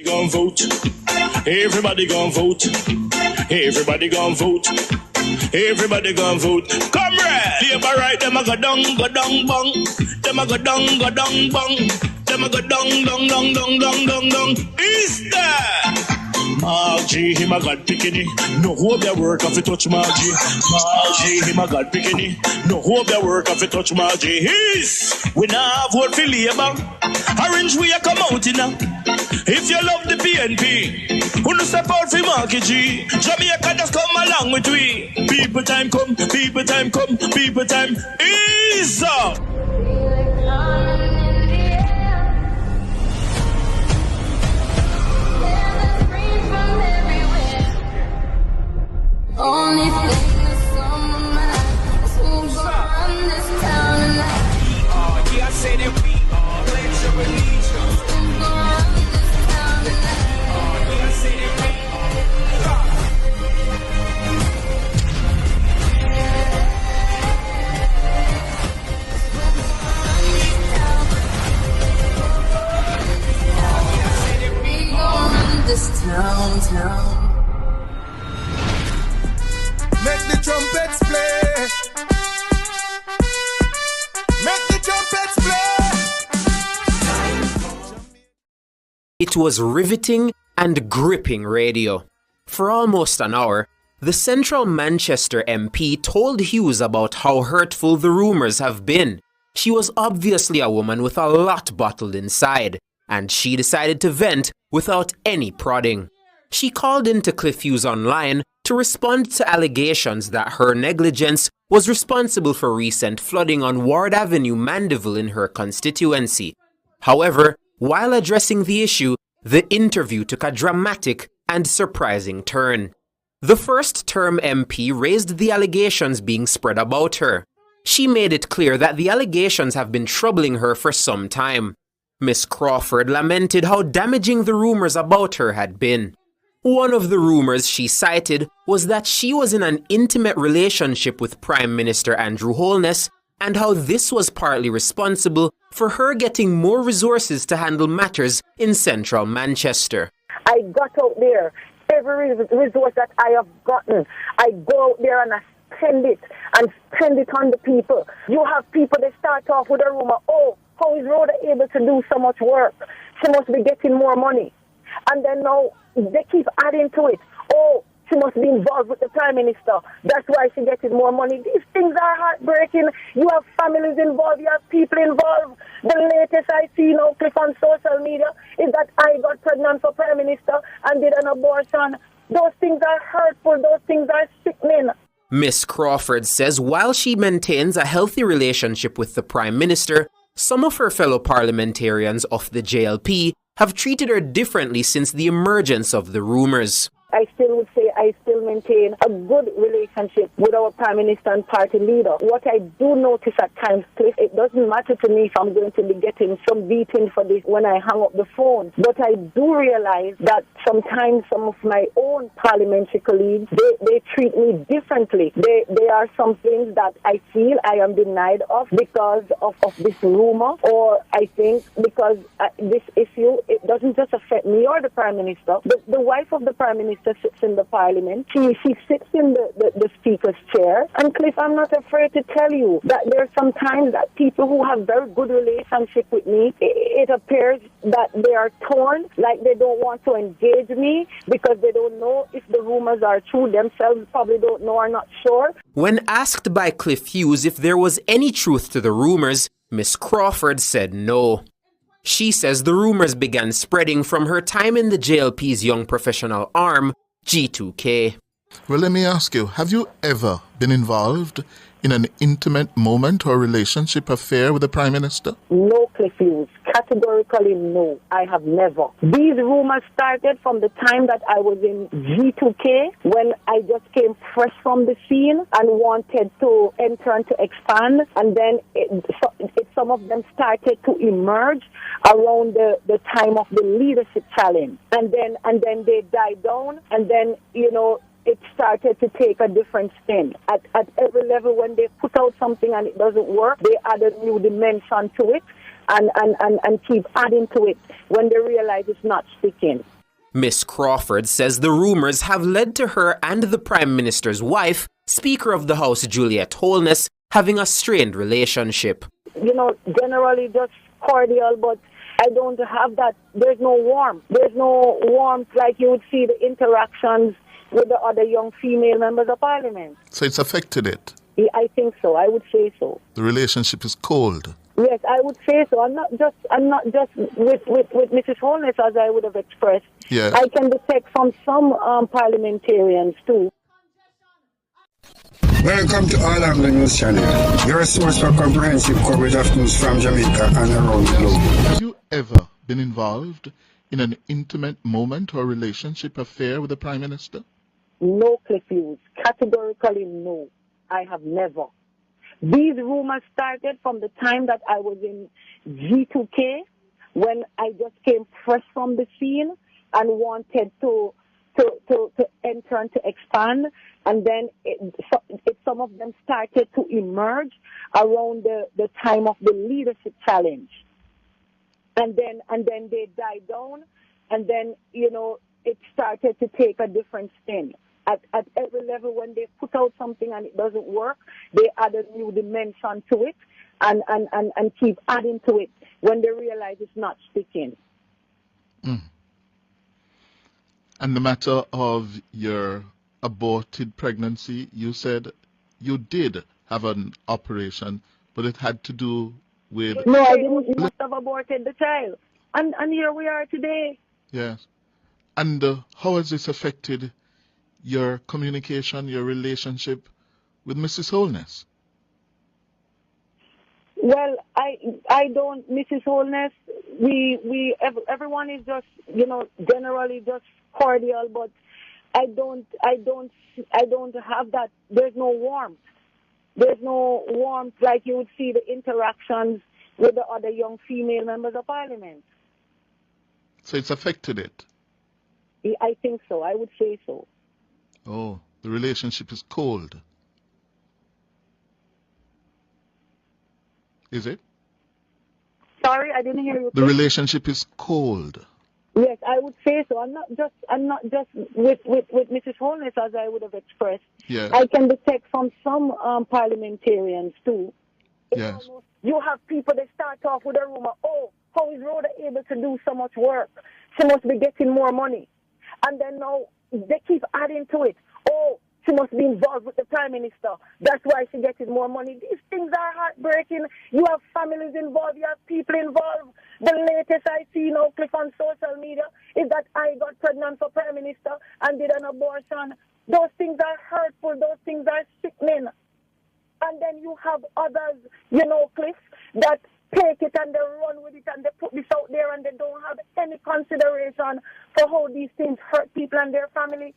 Gon' vote. Everybody gon' vote. Everybody gon' vote. Everybody gon' vote. Comrade! Labor right, them a go down, bong. Them a go down, bong. Them a go down. Is that? Margie, him a God picking. No hope their work if you touch Margie. Margie, him a God picking. No hope their work if you touch Margie. We now vote for Labour. Orange we a come out in now. If you love the PNP, who no step out for Marky G. Jamaica just come along with we. People time come, people time come, people time is up. Only thing that's on my mind is who's gonna run this town tonight. Yeah, I say that we are. Pledge your allegiance. Who's gonna run this town tonight? Yeah, I say that we are. We gonna run this town. Make the trumpets play. Make the trumpets play. It was riveting and gripping radio. For almost an hour, the Central Manchester MP told Hughes about how hurtful the rumours have been. She was obviously a woman with a lot bottled inside, and she decided to vent without any prodding. She called into Cliff Hughes online to respond to allegations that her negligence was responsible for recent flooding on Ward Avenue, Mandeville in her constituency. However, while addressing the issue, the interview took a dramatic and surprising turn. The first-term MP raised the allegations being spread about her. She made it clear that the allegations have been troubling her for some time. Miss Crawford lamented how damaging the rumours about her had been. One of the rumours she cited was that she was in an intimate relationship with Prime Minister Andrew Holness and how this was partly responsible for her getting more resources to handle matters in central Manchester. I got out there, every resource that I have gotten, I go out there and I spend it on the people. You have people that start off with a rumour, oh, how is Rhoda able to do so much work? She must be getting more money. And then now, they keep adding to it. Oh, she must be involved with the Prime Minister. That's why she getting more money. These things are heartbreaking. You have families involved. You have people involved. The latest I see now, Cliff, on social media is that I got pregnant for Prime Minister and did an abortion. Those things are hurtful. Those things are sickening. Miss Crawford says while she maintains a healthy relationship with the Prime Minister, some of her fellow parliamentarians of the JLP have treated her differently since the emergence of the rumours. I still would say I still maintain a good relationship with our Prime Minister and party leader. What I do notice at times, Cliff, it doesn't matter to me if I'm going to be getting some beating for this when I hang up the phone. But I do realize that sometimes some of my own parliamentary colleagues, they treat me differently. There are some things that I feel I am denied of because of this rumour, or I think because this issue, it doesn't just affect me or the Prime Minister. The wife of the Prime Minister sits in the Parliament. She sits in the Speaker's chair. And Cliff, I'm not afraid to tell you that there are some times that people who have very good relationship with me, it appears that they are torn, like they don't want to engage me because they don't know if the rumours are true. Themselves probably don't know or not sure. When asked by Cliff Hughes if there was any truth to the rumours, Miss Crawford said no. She says the rumours began spreading from her time in the JLP's young professional arm, G2K. Well, let me ask you, have you ever been involved in an intimate moment or relationship affair with the Prime Minister? No, Cliff Hughes. Categorically, no. I have never. These rumors started from the time that I was in G2K, when I just came fresh from the scene and wanted to enter and to expand. And then some of them started to emerge around the time of the leadership challenge. And then they died down. And then, it started to take a different spin. At every level, when they put out something and it doesn't work, they add a new dimension to it. and keep adding to it when they realize it's not sticking. Miss Crawford says the rumors have led to her and the Prime Minister's wife, Speaker of the House Juliet Holness, having a strained relationship. Generally just cordial, but I don't have that. There's no warmth. There's no warmth like you would see the interactions with the other young female members of parliament. So it's affected it? I think so. I would say so. The relationship is cold? Yes, I would say so. I'm not just with Mrs. Holness, as I would have expressed. Yes. I can detect from some parliamentarians too. Welcome to All Anglo News Channel, your source for comprehensive coverage of news from Jamaica and around the globe. Have you ever been involved in an intimate moment or relationship affair with the Prime Minister? No, Cliff Hughes. Categorically no. I have never. These rumors started from the time that I was in G2K, when I just came fresh from the scene and wanted to enter and to expand, and then some of them started to emerge around the time of the leadership challenge, and then they died down, and then it started to take a different spin. At every level, when they put out something and it doesn't work, they add a new dimension to it and keep adding to it when they realize it's not sticking. Mm. And the matter of your aborted pregnancy, you said you did have an operation, but it had to do with... No, I didn't. You must have aborted the child. And here we are today. Yes. And how has this affected your communication, your relationship with Mrs. Holness? Well, I don't, Mrs. Holness, everyone is just, generally just cordial, but I don't have that. There's no warmth. There's no warmth like you would see the interactions with the other young female members of parliament. So it's affected it? I think so. I would say so. Oh, the relationship is cold. Is it? Sorry, I didn't hear you. The relationship is cold. Yes, I would say so. I'm not just with Mrs. Holness, as I would have expressed. Yes. I can detect from some parliamentarians too. Yes. You have people that start off with a rumor, how is Rhoda able to do so much work? She must be getting more money. And then now they keep adding to it. She must be involved with the Prime Minister. That's why she getting more money. These things are heartbreaking. You have families involved. You have people involved. The latest I see now, Cliff, on social media is that I got pregnant for Prime Minister and did an abortion. Those things are hurtful. Those things are sickening. And then you have others, Cliff, that take it and they run with it and they put this out there and they don't have any consideration for how these things hurt people and their family.